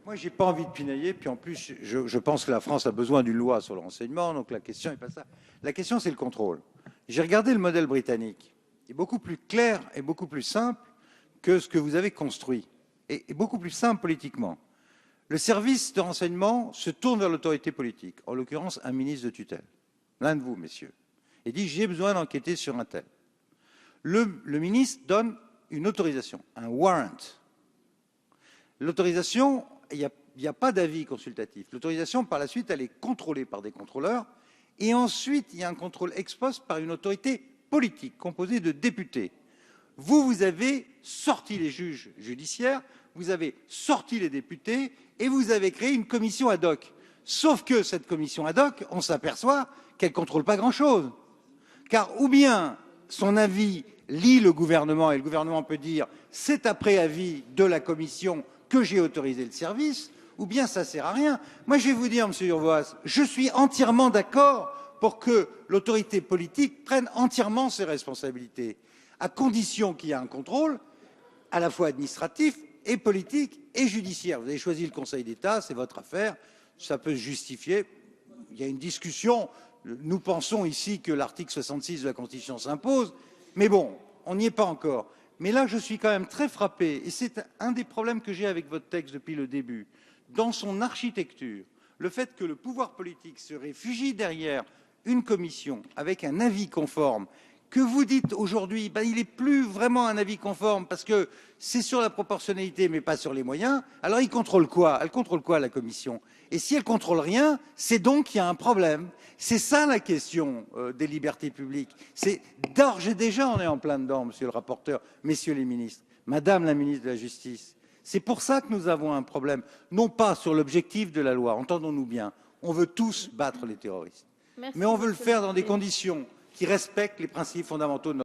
Moi, j'ai pas envie de pinailler, puis en plus, je pense que la France a besoin d'une loi sur le renseignement, donc la question n'est pas ça. La question, c'est le contrôle. J'ai regardé le modèle britannique. Il est beaucoup plus clair et beaucoup plus simple que ce que vous avez construit, et beaucoup plus simple politiquement. Le service de renseignement se tourne vers l'autorité politique, en l'occurrence un ministre de tutelle, l'un de vous, messieurs, et dit « j'ai besoin d'enquêter sur un tel ». Le ministre donne une autorisation, un warrant. L'autorisation, il n'y a pas d'avis consultatif. L'autorisation, par la suite, elle est contrôlée par des contrôleurs. Et ensuite, il y a un contrôle ex post par une autorité politique composée de députés. Vous avez sorti les juges judiciaires, vous avez sorti les députés et vous avez créé une commission ad hoc. Sauf que cette commission ad hoc, on s'aperçoit qu'elle ne contrôle pas grand-chose. Car ou bien son avis lie le gouvernement et le gouvernement peut dire « c'est après avis de la commission que j'ai autorisé le service », ou bien ça ne sert à rien. Moi, je vais vous dire, Monsieur Urvoas, je suis entièrement d'accord pour que l'autorité politique prenne entièrement ses responsabilités, à condition qu'il y ait un contrôle à la fois administratif et politique et judiciaire. Vous avez choisi le Conseil d'État, c'est votre affaire, ça peut se justifier. Il y a une discussion. Nous pensons ici que l'article 66 de la Constitution s'impose, mais bon, on n'y est pas encore. Mais là, je suis quand même très frappé, et c'est un des problèmes que j'ai avec votre texte depuis le début. Dans son architecture, le fait que le pouvoir politique se réfugie derrière une commission avec un avis conforme, que vous dites aujourd'hui, il n'est plus vraiment un avis conforme parce que c'est sur la proportionnalité mais pas sur les moyens, alors il contrôle quoi? Elle contrôle quoi, la commission? Et si elle contrôle rien, c'est donc qu'il y a un problème. C'est ça la question des libertés publiques. C'est d'ores et déjà, on est en plein dedans, monsieur le rapporteur, messieurs les ministres, madame la ministre de la Justice. C'est pour ça que nous avons un problème, non pas sur l'objectif de la loi, entendons-nous bien, on veut tous battre les terroristes, mais on veut le faire dans des conditions qui respectent les principes fondamentaux de notre